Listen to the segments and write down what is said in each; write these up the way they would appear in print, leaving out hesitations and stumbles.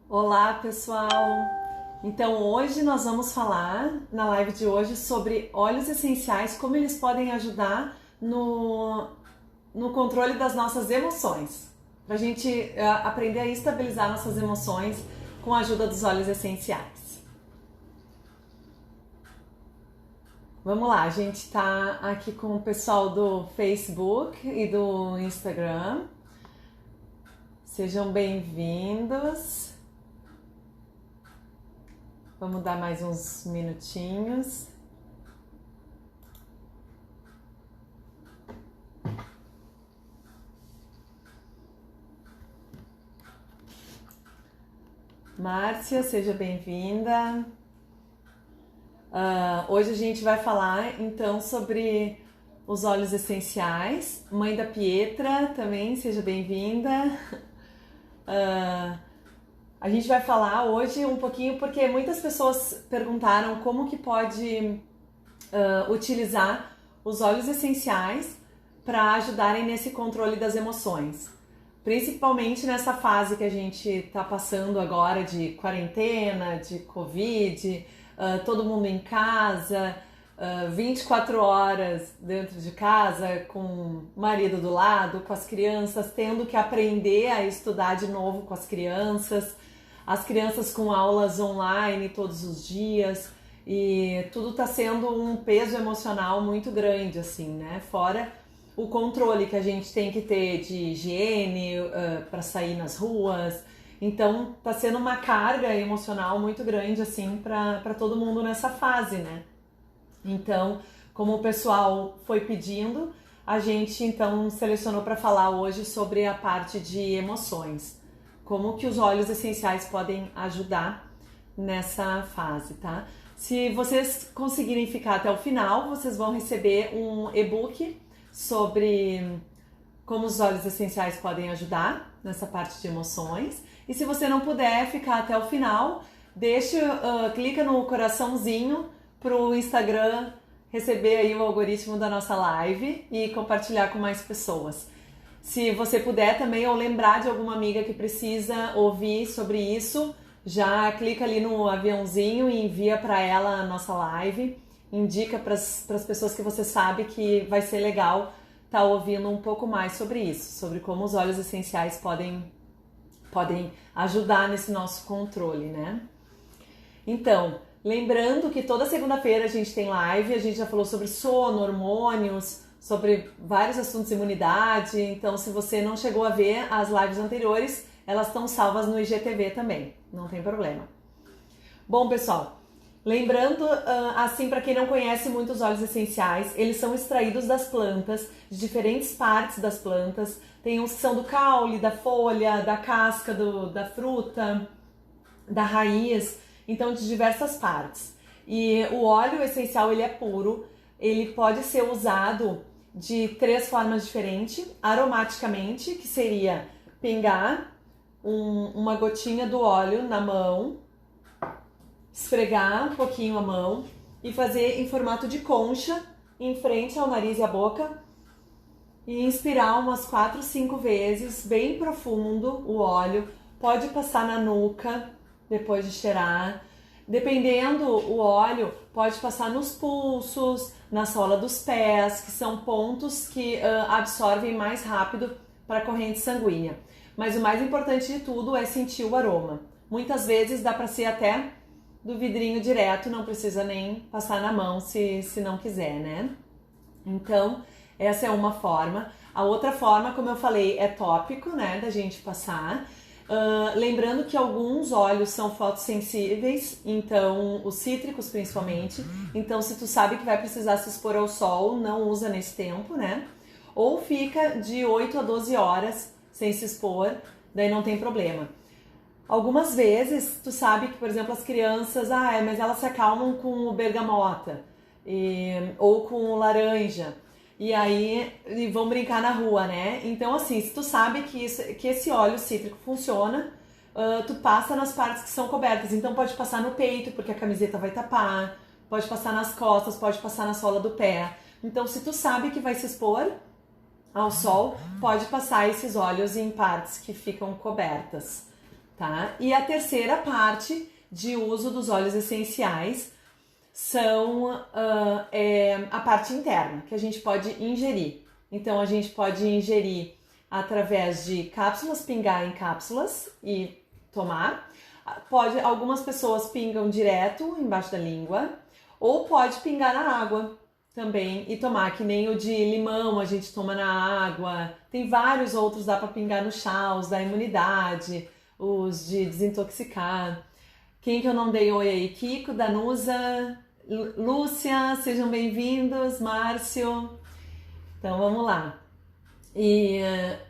Olá, pessoal! Então, hoje nós vamos falar na live de hoje sobre óleos essenciais, como eles podem ajudar no controle das nossas emoções, para a gente aprender a estabilizar nossas emoções com a ajuda dos óleos essenciais. Vamos lá, a gente está aqui com o pessoal do Facebook e do Instagram. Sejam bem-vindos. Vamos dar mais uns minutinhos. Márcia, seja bem-vinda. Hoje a gente vai falar então sobre os óleos essenciais. Mãe da Pietra também, seja bem-vinda. A gente vai falar hoje um pouquinho porque muitas pessoas perguntaram como que pode utilizar os óleos essenciais para ajudarem nesse controle das emoções. Principalmente nessa fase que a gente está passando agora de quarentena, de Covid, todo mundo em casa, 24 horas dentro de casa, com o marido do lado, com as crianças, tendo que aprender a estudar de novo com as crianças com aulas online todos os dias, e tudo está sendo um peso emocional muito grande, assim, né? Fora o controle que a gente tem que ter de higiene para sair nas ruas. Então está sendo uma carga emocional muito grande, assim, para todo mundo nessa fase, né? Então, como o pessoal foi pedindo, a gente então selecionou para falar hoje sobre a parte de emoções. Como que os óleos essenciais podem ajudar nessa fase, tá? Se vocês conseguirem ficar até o final, vocês vão receber um e-book sobre como os óleos essenciais podem ajudar nessa parte de emoções. E se você não puder ficar até o final, clica no coraçãozinho pro Instagram receber aí o algoritmo da nossa live e compartilhar com mais pessoas. Se você puder também, ou lembrar de alguma amiga que precisa ouvir sobre isso, já clica ali no aviãozinho e envia para ela a nossa live. Indica para as pessoas que você sabe que vai ser legal estar ouvindo um pouco mais sobre isso, sobre como os óleos essenciais podem ajudar nesse nosso controle, né? Então, lembrando que toda segunda-feira a gente tem live, a gente já falou sobre sono, hormônios, sobre vários assuntos de imunidade. Então, se você não chegou a ver as lives anteriores, elas estão salvas no IGTV também, não tem problema. Bom, pessoal, lembrando, assim, para quem não conhece muito os óleos essenciais, eles são extraídos das plantas, de diferentes partes das plantas. Tem uns que são do caule, da folha, da casca da fruta, da raiz, então de diversas partes. E o óleo essencial, ele é puro, ele pode ser usado de 3 formas diferentes: aromaticamente, que seria pingar uma gotinha do óleo na mão, esfregar um pouquinho a mão e fazer em formato de concha em frente ao nariz e à boca e inspirar umas 4, 5 vezes, bem profundo o óleo. Pode passar na nuca depois de cheirar. Dependendo o óleo, pode passar nos pulsos, na sola dos pés, que são pontos que absorvem mais rápido para a corrente sanguínea. Mas o mais importante de tudo é sentir o aroma. Muitas vezes dá para ser até do vidrinho direto, não precisa nem passar na mão se não quiser, né? Então, essa é uma forma. A outra forma, como eu falei, é tópico, né, da gente passar. Lembrando que alguns óleos são fotossensíveis, então os cítricos principalmente. Então, se tu sabe que vai precisar se expor ao sol, não usa nesse tempo, né? Ou fica de 8 a 12 horas sem se expor, daí não tem problema. Algumas vezes, tu sabe que, por exemplo, as crianças, mas elas se acalmam com o bergamota ou com o laranja. E aí vão brincar na rua, né? Então, assim, se tu sabe que esse óleo cítrico funciona, tu passa nas partes que são cobertas. Então pode passar no peito, porque a camiseta vai tapar, pode passar nas costas, pode passar na sola do pé. Então, se tu sabe que vai se expor ao sol, pode passar esses óleos em partes que ficam cobertas. tá? E a terceira parte de uso dos óleos essenciais são a parte interna, que a gente pode ingerir. Então, a gente pode ingerir através de cápsulas, pingar em cápsulas e tomar. Algumas pessoas pingam direto embaixo da língua, ou pode pingar na água também e tomar, que nem o de limão a gente toma na água. Tem vários outros, dá para pingar no chá, os da imunidade, os de desintoxicar. Quem que eu não dei oi aí? Kiko, Danusa, Lúcia, sejam bem-vindos, Márcio. Então vamos lá. E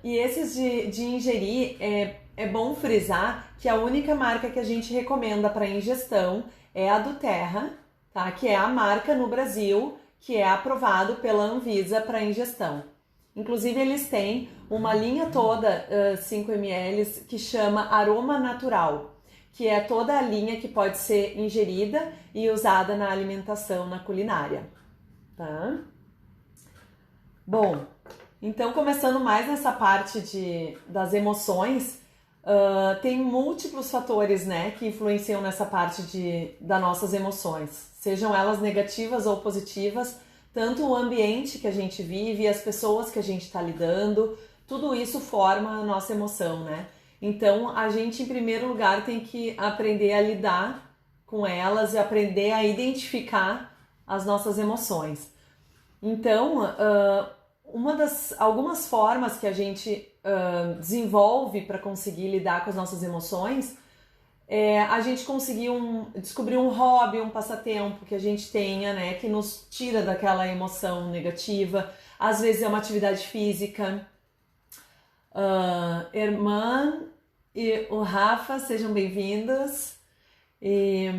esses de ingerir, é bom frisar que a única marca que a gente recomenda para ingestão é a do Terra, tá? Que é a marca no Brasil que é aprovado pela Anvisa para ingestão. Inclusive eles têm uma linha toda, 5 ml, que chama Aroma Natural, que é toda a linha que pode ser ingerida e usada na alimentação, na culinária, tá? Bom, então começando mais nessa parte das emoções, tem múltiplos fatores, né, que influenciam nessa parte das nossas emoções, sejam elas negativas ou positivas, tanto o ambiente que a gente vive, as pessoas que a gente está lidando, tudo isso forma a nossa emoção, né? Então, a gente, em primeiro lugar, tem que aprender a lidar com elas e aprender a identificar as nossas emoções. Então, algumas formas que a gente desenvolve para conseguir lidar com as nossas emoções é a gente conseguir descobrir um hobby, um passatempo que a gente tenha, né, que nos tira daquela emoção negativa. Às vezes é uma atividade física. Irmã e o Rafa, sejam bem-vindos. E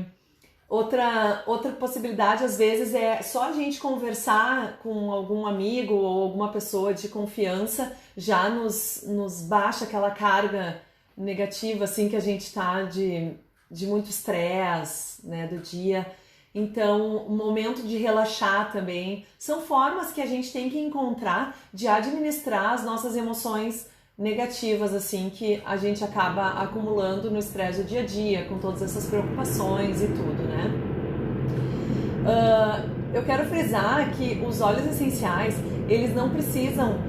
outra possibilidade, às vezes, é só a gente conversar com algum amigo ou alguma pessoa de confiança, já nos baixa aquela carga negativa, assim, que a gente tá de muito estresse, né, do dia. Então, o momento de relaxar também são formas que a gente tem que encontrar de administrar as nossas emoções negativas, assim, que a gente acaba acumulando no estresse do dia a dia, com todas essas preocupações e tudo, né? Eu quero frisar que os óleos essenciais, eles não precisam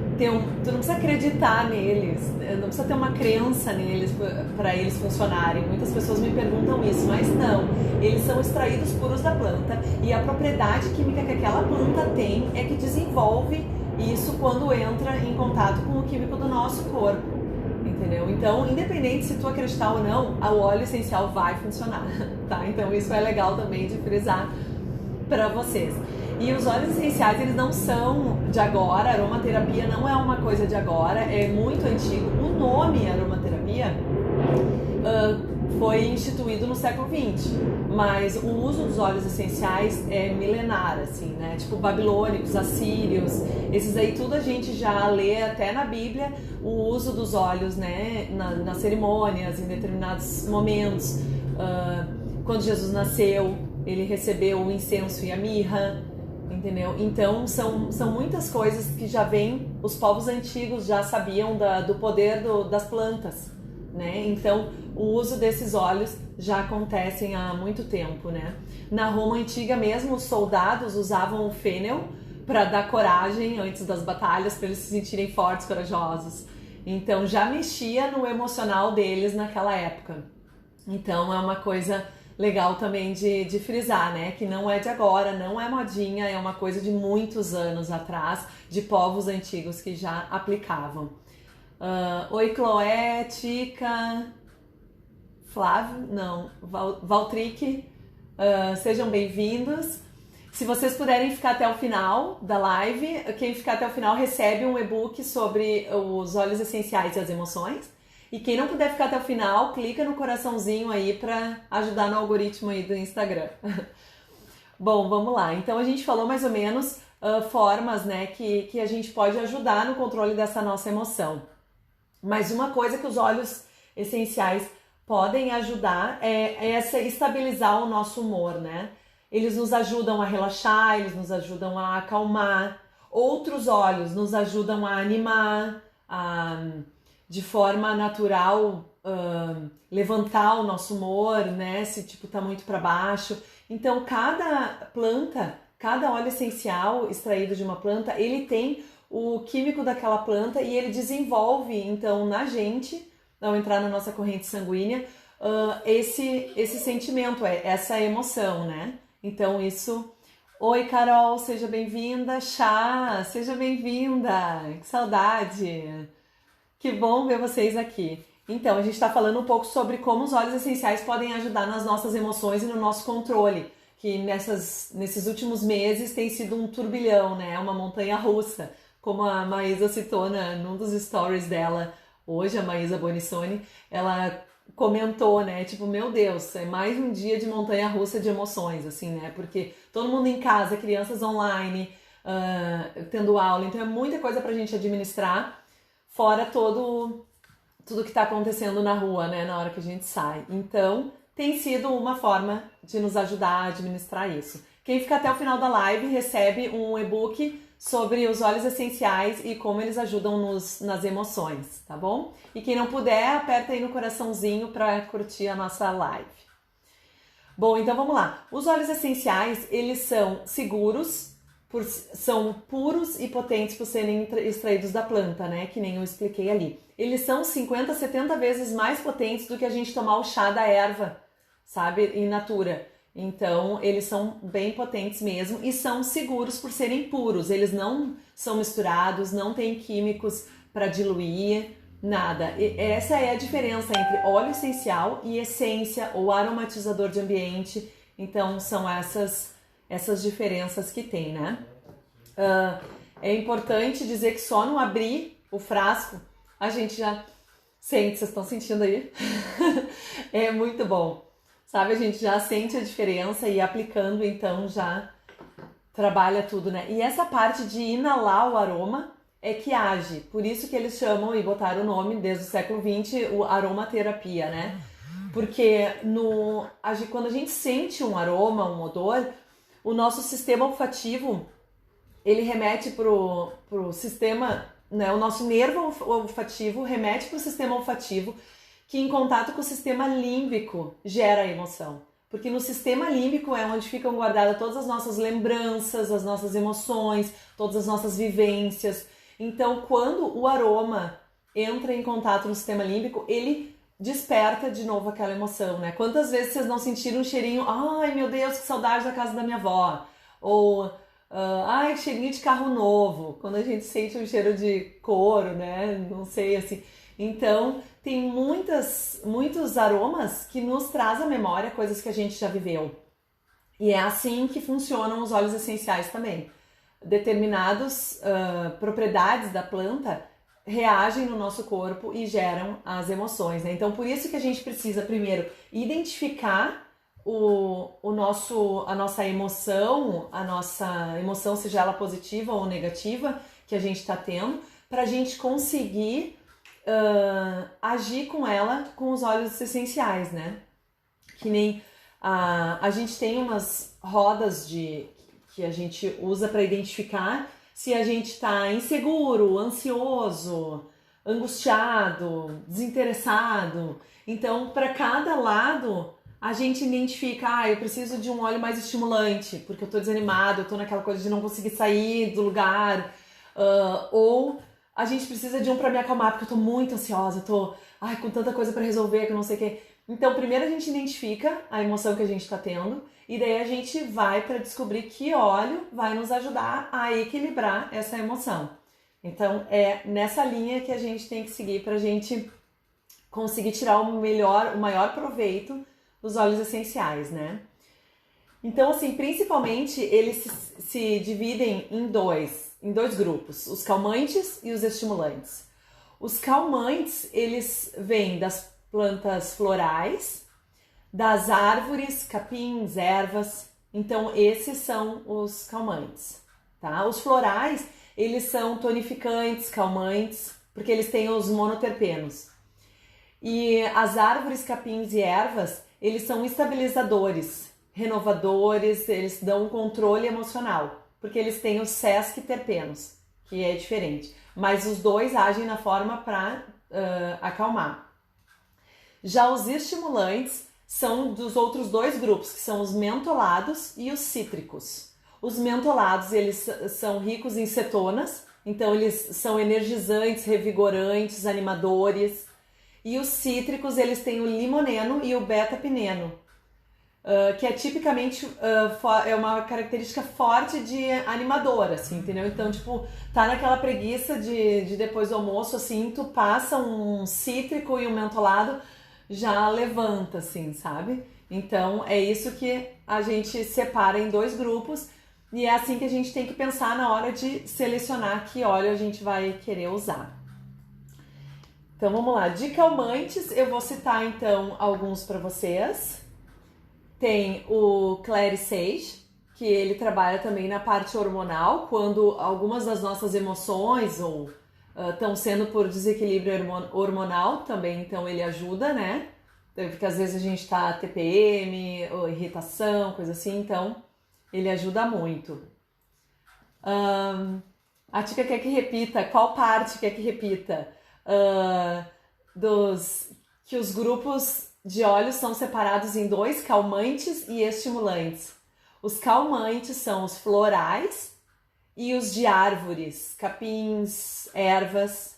tu não precisa acreditar neles, não precisa ter uma crença neles para eles funcionarem. Muitas pessoas me perguntam isso, mas não, eles são extraídos puros da planta e a propriedade química que aquela planta tem é que desenvolve isso quando entra em contato com o químico do nosso corpo, entendeu? Então, independente se tu acreditar ou não, o óleo essencial vai funcionar, tá? Então isso é legal também de frisar para vocês. E os óleos essenciais, eles não são de agora, a aromaterapia não é uma coisa de agora, é muito antigo. O nome aromaterapia foi instituído no século XX, mas o uso dos óleos essenciais é milenar, assim, né? Tipo babilônicos, assírios, esses aí tudo a gente já lê até na Bíblia, o uso dos óleos, né? Nas cerimônias, em determinados momentos. Quando Jesus nasceu, ele recebeu o incenso e a mirra, entendeu? Então são muitas coisas que já vêm, os povos antigos já sabiam do poder das plantas, né? Então o uso desses óleos já acontecem há muito tempo, né? Na Roma antiga mesmo, os soldados usavam o fênel para dar coragem antes das batalhas, para eles se sentirem fortes, corajosos. Então já mexia no emocional deles naquela época. Então é uma coisa legal também de frisar, né? Que não é de agora, não é modinha, é uma coisa de muitos anos atrás, de povos antigos que já aplicavam. Oi, Chloé, Tica, Flávio, não, Valtric, sejam bem-vindos. Se vocês puderem ficar até o final da live, quem ficar até o final recebe um e-book sobre os óleos essenciais e as emoções. E quem não puder ficar até o final, clica no coraçãozinho aí para ajudar no algoritmo aí do Instagram. Bom, vamos lá. Então a gente falou mais ou menos formas, né, que a gente pode ajudar no controle dessa nossa emoção. Mas uma coisa que os óleos essenciais podem ajudar é estabilizar o nosso humor, né? Eles nos ajudam a relaxar, eles nos ajudam a acalmar. Outros óleos nos ajudam a animar, de forma natural, levantar o nosso humor, né? Se tipo tá muito para baixo. Então cada planta, cada óleo essencial extraído de uma planta, ele tem o químico daquela planta e ele desenvolve então na gente, ao entrar na nossa corrente sanguínea, esse sentimento, essa emoção, né? Então isso... Oi, Carol, seja bem-vinda. Chá, seja bem-vinda. Que saudade. Que bom ver vocês aqui. Então, a gente está falando um pouco sobre como os óleos essenciais podem ajudar nas nossas emoções e no nosso controle, que nesses últimos meses tem sido um turbilhão, né? Uma montanha russa, como a Maísa citou num dos stories dela hoje, a Maísa Bonissoni, ela comentou, né? Tipo, meu Deus, é mais um dia de montanha russa de emoções, assim, né? Porque todo mundo em casa, crianças online, tendo aula, então é muita coisa pra gente administrar, fora tudo que tá acontecendo na rua, né? Na hora que a gente sai. Então, tem sido uma forma de nos ajudar a administrar isso. Quem fica até o final da live recebe um e-book sobre os óleos essenciais e como eles ajudam nas emoções, tá bom? E quem não puder, aperta aí no coraçãozinho para curtir a nossa live. Bom, então vamos lá. Os óleos essenciais, eles são seguros, são puros e potentes por serem extraídos da planta, né? Que nem eu expliquei ali. Eles são 50, 70 vezes mais potentes do que a gente tomar o chá da erva, sabe? In natura. Então, eles são bem potentes mesmo e são seguros por serem puros. Eles não são misturados, não tem químicos para diluir, nada. E essa é a diferença entre óleo essencial e essência ou aromatizador de ambiente. Então, são essas diferenças que tem, né? É importante dizer que só no abrir o frasco, a gente já sente, vocês estão sentindo aí? É muito bom. Sabe, a gente já sente a diferença e aplicando, então, já trabalha tudo, né? E essa parte de inalar o aroma é que age. Por isso que eles chamam e botaram o nome, desde o século XX, o aromaterapia, né? Porque quando a gente sente um aroma, um odor, o nosso sistema olfativo, ele remete pro sistema, né? O nosso nervo olfativo remete pro sistema olfativo, que em contato com o sistema límbico gera a emoção. Porque no sistema límbico é onde ficam guardadas todas as nossas lembranças, as nossas emoções, todas as nossas vivências. Então, quando o aroma entra em contato no sistema límbico, ele desperta de novo aquela emoção, né? Quantas vezes vocês não sentiram um cheirinho, ai meu Deus, que saudade da casa da minha avó? Ou, ai, cheirinho de carro novo, quando a gente sente um cheiro de couro, né? Não sei, assim. Então, tem muitos aromas que nos trazem à memória coisas que a gente já viveu. E é assim que funcionam os óleos essenciais também. Determinadas propriedades da planta reagem no nosso corpo e geram as emoções, né? Então, por isso que a gente precisa, primeiro, identificar a nossa emoção, seja ela positiva ou negativa, que a gente está tendo, para a gente conseguir agir com ela com os óleos essenciais, né? Que nem a gente tem umas rodas que a gente usa para identificar se a gente está inseguro, ansioso, angustiado, desinteressado. Então, para cada lado, a gente identifica, eu preciso de um óleo mais estimulante, porque eu estou desanimado, eu estou naquela coisa de não conseguir sair do lugar, ou a gente precisa de um para me acalmar, porque eu tô muito ansiosa, eu tô com tanta coisa para resolver que eu não sei o que. Então, primeiro a gente identifica a emoção que a gente tá tendo e daí a gente vai para descobrir que óleo vai nos ajudar a equilibrar essa emoção. Então, é nessa linha que a gente tem que seguir pra gente conseguir tirar o maior proveito dos óleos essenciais, né? Então, assim, principalmente eles se dividem em dois grupos, os calmantes e os estimulantes. Os calmantes, eles vêm das plantas florais, das árvores, capins, ervas. Então, esses são os calmantes, tá? Os florais, eles são tonificantes, calmantes, porque eles têm os monoterpenos. E as árvores, capins e ervas, eles são estabilizadores, renovadores, eles dão um controle emocional, porque eles têm os sesquiterpenos, que é diferente. Mas os dois agem na forma para acalmar. Já os estimulantes são dos outros dois grupos, que são os mentolados e os cítricos. Os mentolados, eles são ricos em cetonas, então eles são energizantes, revigorantes, animadores. E os cítricos, eles têm o limoneno e o beta-pineno, que é tipicamente é uma característica forte de animador, assim, entendeu? Então, tipo, tá naquela preguiça de depois do almoço, assim, tu passa um cítrico e um mentolado, já levanta, assim, sabe? Então, é isso que a gente separa em dois grupos e é assim que a gente tem que pensar na hora de selecionar que óleo a gente vai querer usar. Então, vamos lá. De calmantes, eu vou citar, então, alguns para vocês. Tem o Clary Sage, que ele trabalha também na parte hormonal, quando algumas das nossas emoções ou estão sendo por desequilíbrio hormonal também, então ele ajuda, né? Porque às vezes a gente tá TPM, ou irritação, coisa assim, então ele ajuda muito. A Tica quer que repita, qual parte quer que repita? Que os grupos de óleos são separados em dois, calmantes e estimulantes. Os calmantes são os florais e os de árvores, capins, ervas,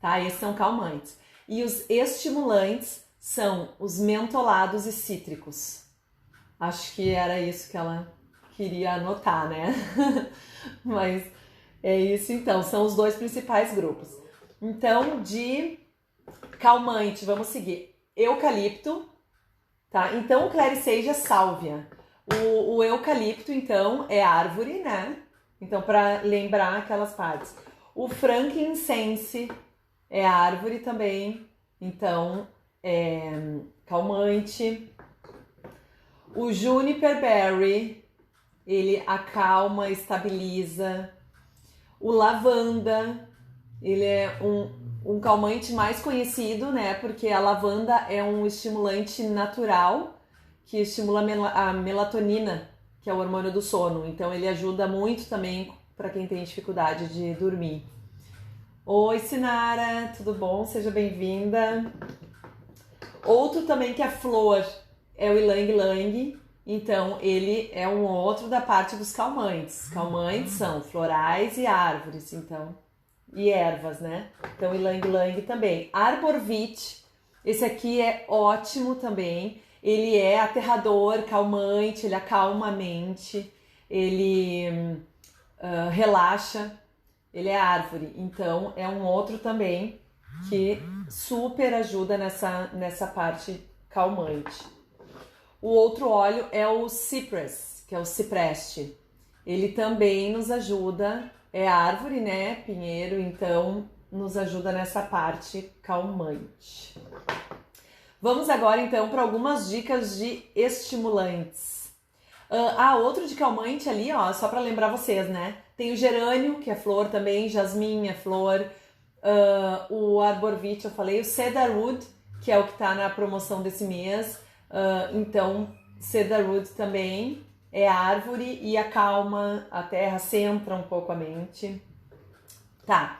tá? Esses são calmantes. E os estimulantes são os mentolados e cítricos. Acho que era isso que ela queria anotar, né? Mas é isso então, são os dois principais grupos. Então, de calmante, vamos seguir. Eucalipto, tá? Então, o Clary Sage é sálvia. O eucalipto, então, é árvore, né? Então, para lembrar aquelas partes. O frankincense é árvore também, então, é calmante. O juniper berry, ele acalma, estabiliza. O lavanda, ele é um calmante mais conhecido, né? Porque a lavanda é um estimulante natural que estimula a melatonina, que é o hormônio do sono. Então ele ajuda muito também para quem tem dificuldade de dormir. Oi, Sinara, tudo bom? Seja bem-vinda. Outro também que é flor é o ylang-ylang. Então ele é um outro da parte dos calmantes. Calmantes são florais e árvores, então, e ervas, né? Então ylang-ylang também. Arborvitae, esse aqui é ótimo também. Ele é aterrador, calmante, ele acalma a mente, ele relaxa, ele é árvore. Então é um outro também que super ajuda nessa parte calmante. O outro óleo é o cypress, que é o cipreste. Ele também nos ajuda, é árvore, né, pinheiro, então nos ajuda nessa parte calmante. Vamos agora então para algumas dicas de estimulantes. Outro de calmante ali, ó, só para lembrar vocês, né? Tem o gerânio, que é flor também, jasmim é flor, o arborvitae eu falei, o cedarwood, que é o que está na promoção desse mês. Então, cedarwood também é árvore e acalma a terra, centra um pouco a mente. Tá,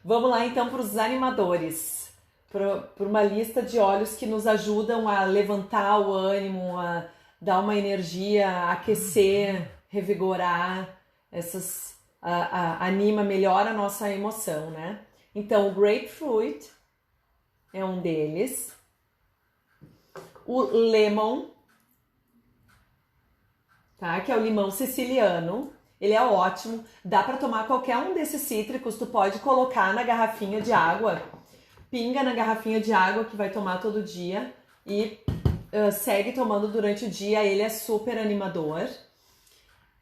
vamos lá então para os animadores, para uma lista de óleos que nos ajudam a levantar o ânimo, a dar uma energia, a aquecer, revigorar, anima, melhora a nossa emoção, né? Então, o grapefruit é um deles. O lemon, tá? Que é o limão siciliano. Ele é ótimo. Dá para tomar qualquer um desses cítricos. Tu pode colocar na garrafinha de água. Pinga na garrafinha de água que vai tomar todo dia. E segue tomando durante o dia. Ele é super animador.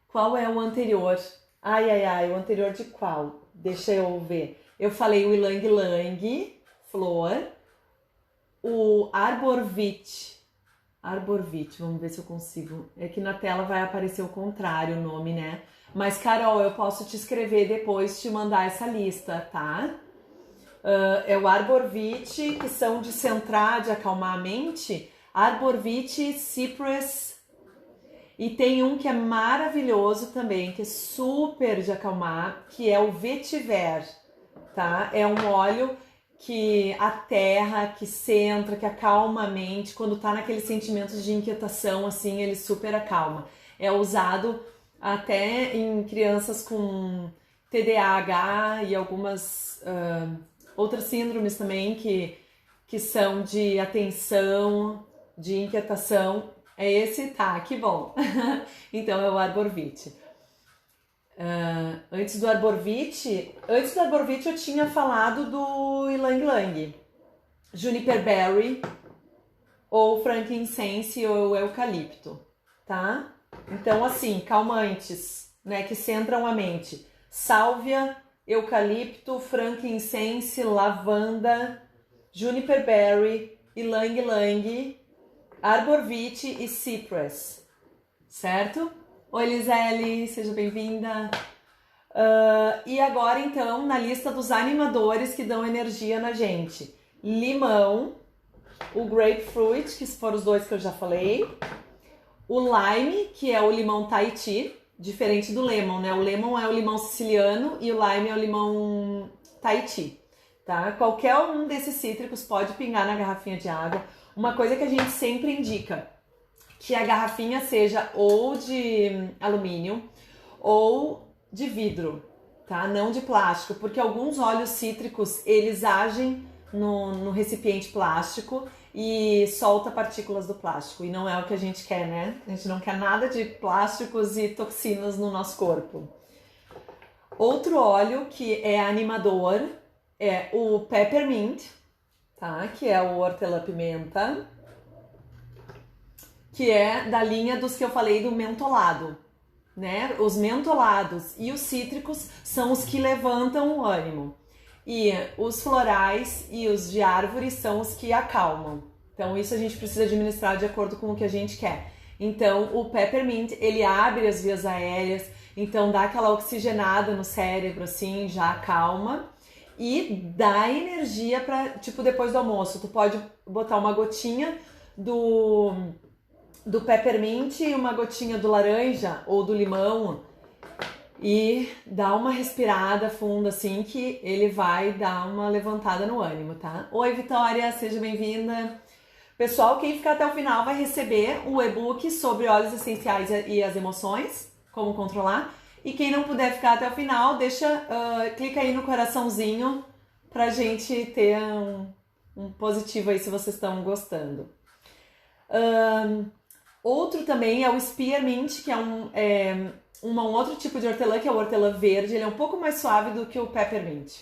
Qual é o anterior? O anterior de qual? Deixa eu ver. Eu falei o ylang-ylang, flor. O arborvitae, vamos ver se eu consigo. É que na tela vai aparecer o contrário o nome, né? Mas, Carol, eu posso te escrever depois, te mandar essa lista, tá? É o arborvitae, que são de centrar, de acalmar a mente. Arborvitae, cypress. E tem um que é maravilhoso também, que é super de acalmar, que é o vetiver, tá? É um óleo que aterra, que centra, que acalma a mente. Quando tá naqueles sentimentos de inquietação, assim, ele super acalma. É usado até em crianças com TDAH e algumas outras síndromes também que são de atenção, de inquietação. É esse? Tá, que bom. Então é o Arborvite. Antes do Arborvite eu tinha falado do Ylang Ylang, Juniper Berry, ou frankincense ou eucalipto, tá? Então assim, calmantes, né, que centram a mente: sálvia, eucalipto, frankincense, lavanda, Juniper Berry, Ylang Ylang, Arborvite e Cypress, certo? Oi, Lisele, seja bem-vinda. E agora, então, na lista dos animadores que dão energia na gente: limão, o grapefruit, que foram os dois que eu já falei, o lime, que é o limão Tahiti, diferente do lemon, né? O lemon é o limão siciliano e o lime é o limão Tahiti, tá? Qualquer um desses cítricos pode pingar na garrafinha de água. Uma coisa que a gente sempre indica: que a garrafinha seja ou de alumínio ou de vidro, tá? Não de plástico, porque alguns óleos cítricos, eles agem no recipiente plástico e solta partículas do plástico, e não é o que a gente quer, né? A gente não quer nada de plásticos e toxinas no nosso corpo. Outro óleo que é animador é o peppermint, tá? Que é o hortelã-pimenta, que é da linha dos que eu falei do mentolado, né? Os mentolados e os cítricos são os que levantam o ânimo, e os florais e os de árvore são os que acalmam. Então isso a gente precisa administrar de acordo com o que a gente quer. Então o peppermint, ele abre as vias aéreas, então dá aquela oxigenada no cérebro, assim, já acalma e dá energia para, tipo, depois do almoço, tu pode botar uma gotinha do peppermint e uma gotinha do laranja ou do limão e dá uma respirada funda, assim, que ele vai dar uma levantada no ânimo, tá? Oi, Vitória, seja bem-vinda. Pessoal, quem ficar até o final vai receber o e-book sobre óleos essenciais e as emoções, como controlar. E quem não puder ficar até o final, clica aí no coraçãozinho pra gente ter um positivo aí se vocês estão gostando. Outro também é o spearmint, que é um outro tipo de hortelã, que é o hortelã verde. Ele é um pouco mais suave do que o peppermint,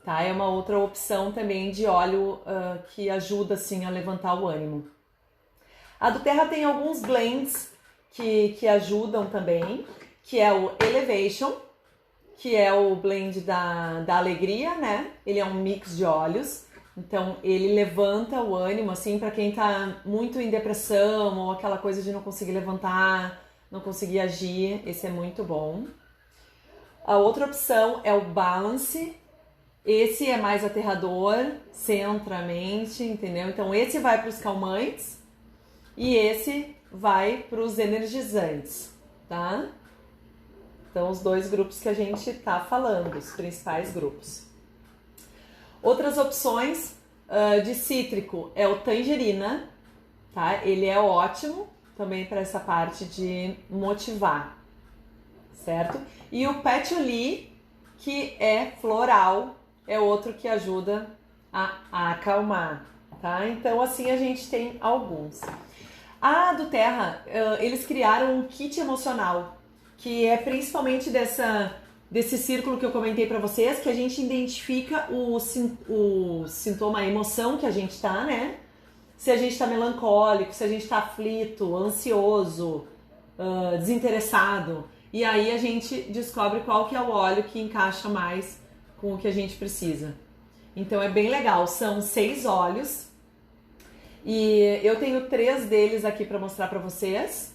tá? É uma outra opção também de óleo que ajuda, assim, a levantar o ânimo. A do Terra tem alguns blends que ajudam também, que é o Elevation, que é o blend da alegria, né? Ele é um mix de óleos. Então, ele levanta o ânimo, assim, para quem tá muito em depressão ou aquela coisa de não conseguir levantar, não conseguir agir. Esse é muito bom. A outra opção é o Balance. Esse é mais aterrador, centra a mente, entendeu? Então, esse vai para os calmantes e esse vai para os energizantes, tá? Então, os dois grupos que a gente tá falando, os principais grupos. Outras opções de cítrico é o tangerina, tá? Ele é ótimo também para essa parte de motivar, certo? E o patchouli, que é floral, é outro que ajuda a acalmar, tá? Então, assim, a gente tem alguns. A do Terra, eles criaram um kit emocional, que é principalmente desse círculo que eu comentei para vocês, que a gente identifica o sintoma, a emoção que a gente tá, né? Se a gente tá melancólico, se a gente tá aflito, ansioso, desinteressado. E aí a gente descobre qual que é o óleo que encaixa mais com o que a gente precisa. Então é bem legal, são 6 óleos. E eu tenho 3 deles aqui para mostrar para vocês.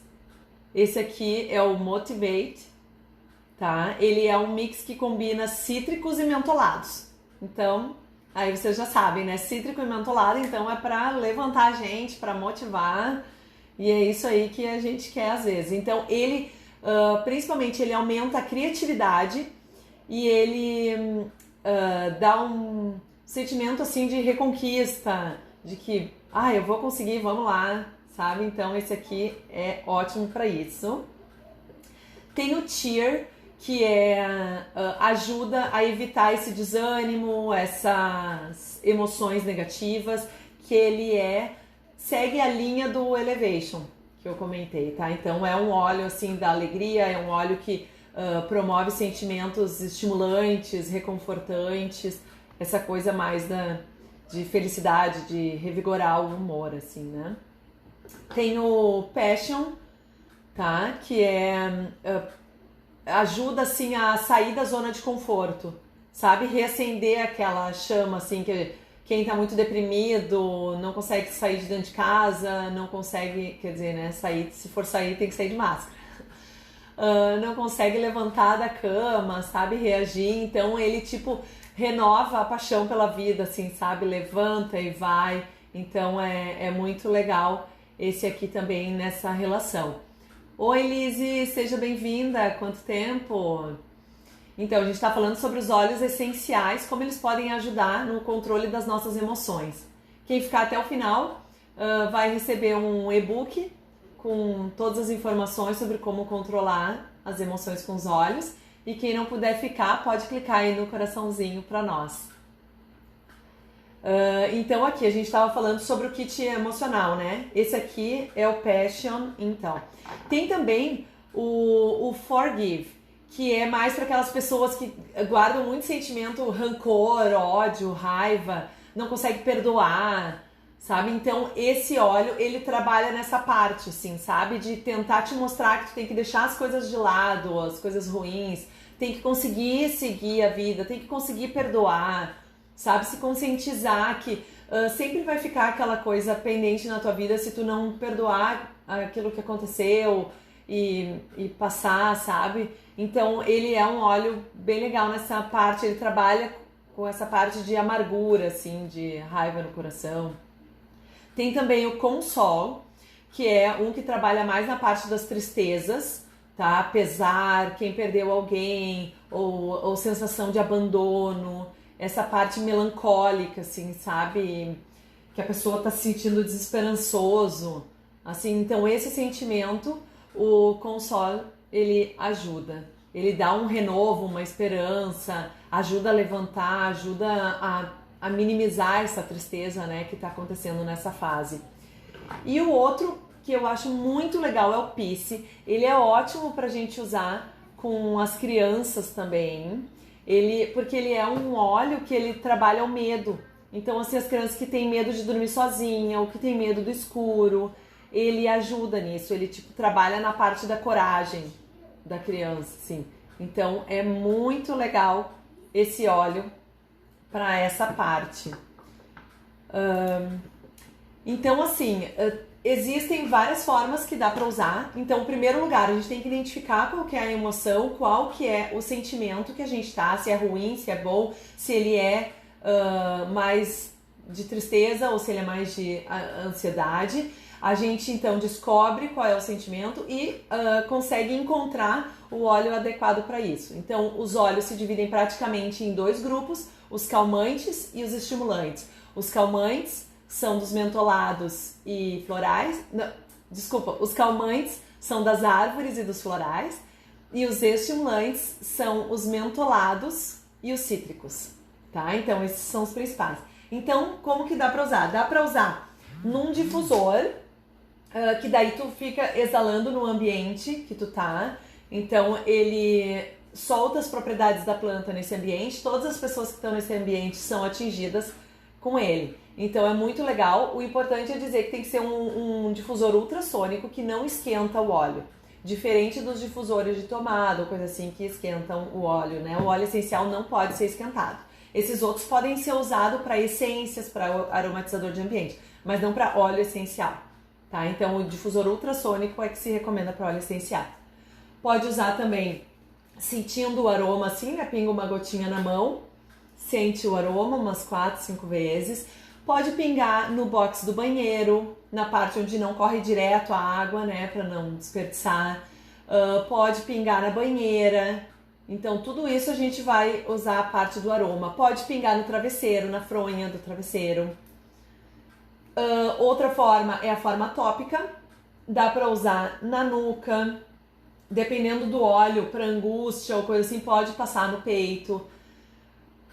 Esse aqui é o Motivate, tá? Ele é um mix que combina cítricos e mentolados. Então, aí vocês já sabem, né? Cítrico e mentolado, então é para levantar a gente, para motivar. E é isso aí que a gente quer às vezes. Então, ele, principalmente, ele aumenta a criatividade e ele dá sentimento assim de reconquista, de que, eu vou conseguir, vamos lá, sabe? Então esse aqui é ótimo para isso. Tem o Cheer, que ajuda a evitar esse desânimo, essas emoções negativas, que ele segue a linha do Elevation, que eu comentei, tá? Então é um óleo assim da alegria, é um óleo que promove sentimentos estimulantes, reconfortantes, essa coisa mais de felicidade, de revigorar o humor, assim, né? Tem o Passion, tá? Que ajuda, assim, a sair da zona de conforto, sabe? Reacender aquela chama, assim, que quem tá muito deprimido não consegue sair de dentro de casa, não consegue, quer dizer, né? Se for sair, tem que sair de máscara. Não consegue levantar da cama, sabe? Reagir, então ele, tipo, renova a paixão pela vida, assim, sabe? Levanta e vai, então é muito legal esse aqui também nessa relação. Oi, Lizzy, seja bem-vinda, quanto tempo? Então, a gente está falando sobre os óleos essenciais, como eles podem ajudar no controle das nossas emoções. Quem ficar até o final vai receber um e-book com todas as informações sobre como controlar as emoções com os olhos. E quem não puder ficar, pode clicar aí no coraçãozinho para nós. Então aqui a gente estava falando sobre o kit emocional, né? Esse aqui é o Passion, então. Tem também o Forgive, que é mais para aquelas pessoas que guardam muito sentimento, rancor, ódio, raiva, não conseguem perdoar, sabe? Então esse óleo, ele trabalha nessa parte, assim, sabe? De tentar te mostrar que tu tem que deixar as coisas de lado, as coisas ruins, tem que conseguir seguir a vida, tem que conseguir perdoar, sabe? Se conscientizar que sempre vai ficar aquela coisa pendente na tua vida se tu não perdoar aquilo que aconteceu e passar, sabe? Então ele é um óleo bem legal nessa parte, ele trabalha com essa parte de amargura, assim, de raiva no coração. Tem também o Console, que é um que trabalha mais na parte das tristezas, tá? Pesar, quem perdeu alguém, ou sensação de abandono, essa parte melancólica, assim, sabe? Que a pessoa tá se sentindo desesperançoso, assim. Então esse sentimento, o Console, ele ajuda. Ele dá um renovo, uma esperança, ajuda a levantar, ajuda a minimizar essa tristeza, né, que tá acontecendo nessa fase. E o outro que eu acho muito legal é o Peace. Ele é ótimo pra gente usar com as crianças também. Porque ele é um óleo que ele trabalha o medo. Então, assim, as crianças que têm medo de dormir sozinha ou que têm medo do escuro, ele ajuda nisso. Ele, tipo, trabalha na parte da coragem da criança, assim. Então, é muito legal esse óleo para essa parte. Então, assim, existem várias formas que dá para usar. Então, em primeiro lugar, a gente tem que identificar qual que é a emoção, qual que é o sentimento que a gente tá, se é ruim, se é bom, se ele é mais de tristeza ou se ele é mais de ansiedade. A gente, então, descobre qual é o sentimento e consegue encontrar o óleo adequado para isso. Então, os óleos se dividem praticamente em dois grupos, os calmantes e os estimulantes. Os calmantes são dos mentolados e florais. Não, desculpa, os calmantes são das árvores e dos florais. E os estimulantes são os mentolados e os cítricos. Tá? Então, esses são os principais. Então, como que dá para usar? Dá para usar num difusor, que daí tu fica exalando no ambiente que tu tá. Então, ele solta as propriedades da planta nesse ambiente. Todas as pessoas que estão nesse ambiente são atingidas com ele. Então é muito legal. O importante é dizer que tem que ser um difusor ultrassônico que não esquenta o óleo. Diferente dos difusores de tomada ou coisa assim que esquentam o óleo, né? O óleo essencial não pode ser esquentado. Esses outros podem ser usados para essências, para aromatizador de ambiente, mas não para óleo essencial, tá? Então o difusor ultrassônico é que se recomenda para óleo essencial. Pode usar também sentindo o aroma assim, né? Pinga uma gotinha na mão, sente o aroma umas 4, 5 vezes. Pode pingar no box do banheiro, na parte onde não corre direto a água, né, para não desperdiçar. Pode pingar na banheira, Então, tudo isso a gente vai usar a parte do aroma. Pode pingar no travesseiro, na fronha do travesseiro. Outra forma é a forma tópica. Dá para usar na nuca. Dependendo do óleo, para angústia ou coisa assim, pode passar no peito.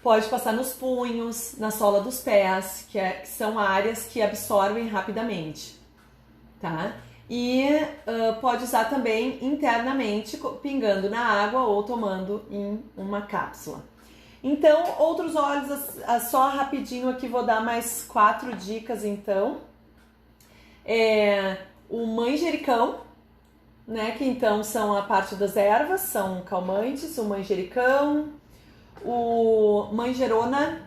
Pode passar nos punhos, na sola dos pés, que são áreas que absorvem rapidamente, tá? E pode usar também internamente, pingando na água ou tomando em uma cápsula. Então, outros óleos, só rapidinho aqui vou dar mais 4 dicas então. O manjericão, né, que então são a parte das ervas, são calmantes, o manjericão, o manjerona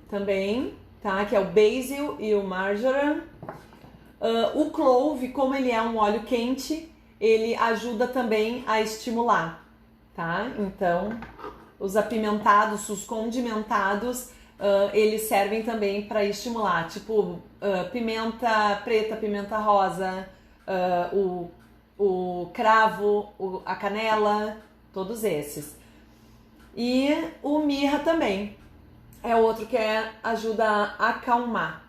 também, tá, que é o basil e o marjoram. O clove, como ele é um óleo quente, ele ajuda também a estimular, tá? Então, os apimentados, os condimentados, eles servem também para estimular, tipo pimenta preta, pimenta rosa, o cravo, a canela, todos esses. E o mirra também é outro que ajuda a acalmar,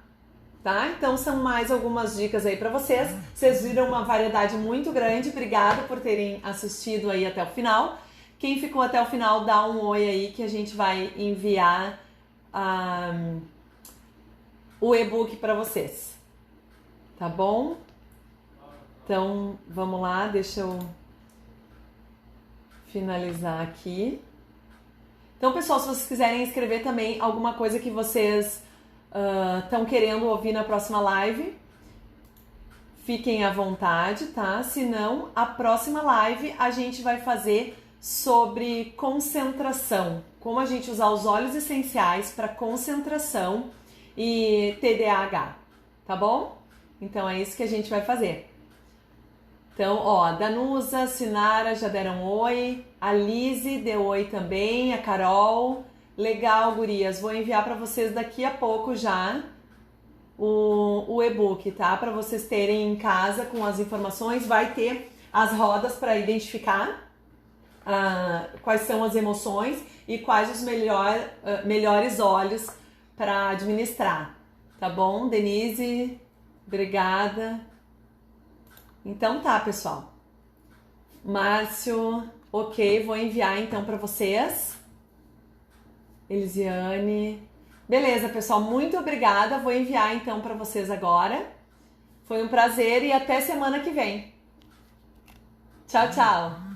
tá? Então são mais algumas dicas aí para vocês. Vocês viram uma variedade muito grande. Obrigada por terem assistido aí até o final. Quem ficou até o final, dá um oi aí que a gente vai enviar o e-book para vocês, tá bom? Então vamos lá, deixa eu finalizar aqui. Então, pessoal, se vocês quiserem escrever também alguma coisa que vocês estão querendo ouvir na próxima live, fiquem à vontade, tá? Se não, a próxima live a gente vai fazer sobre concentração. Como a gente usar os óleos essenciais para concentração e TDAH, tá bom? Então, é isso que a gente vai fazer. Então, ó, a Danusa, Sinara já deram oi, a Lise deu oi também, a Carol. Legal, gurias, vou enviar para vocês daqui a pouco já o e-book, tá? Para vocês terem em casa com as informações. Vai ter as rodas para identificar quais são as emoções e quais os melhores óleos para administrar, tá bom? Denise, obrigada. Então tá, pessoal. Márcio, ok, vou enviar então para vocês. Elisiane. Beleza, pessoal, muito obrigada. Vou enviar então para vocês agora. Foi um prazer e até semana que vem. Tchau, tchau.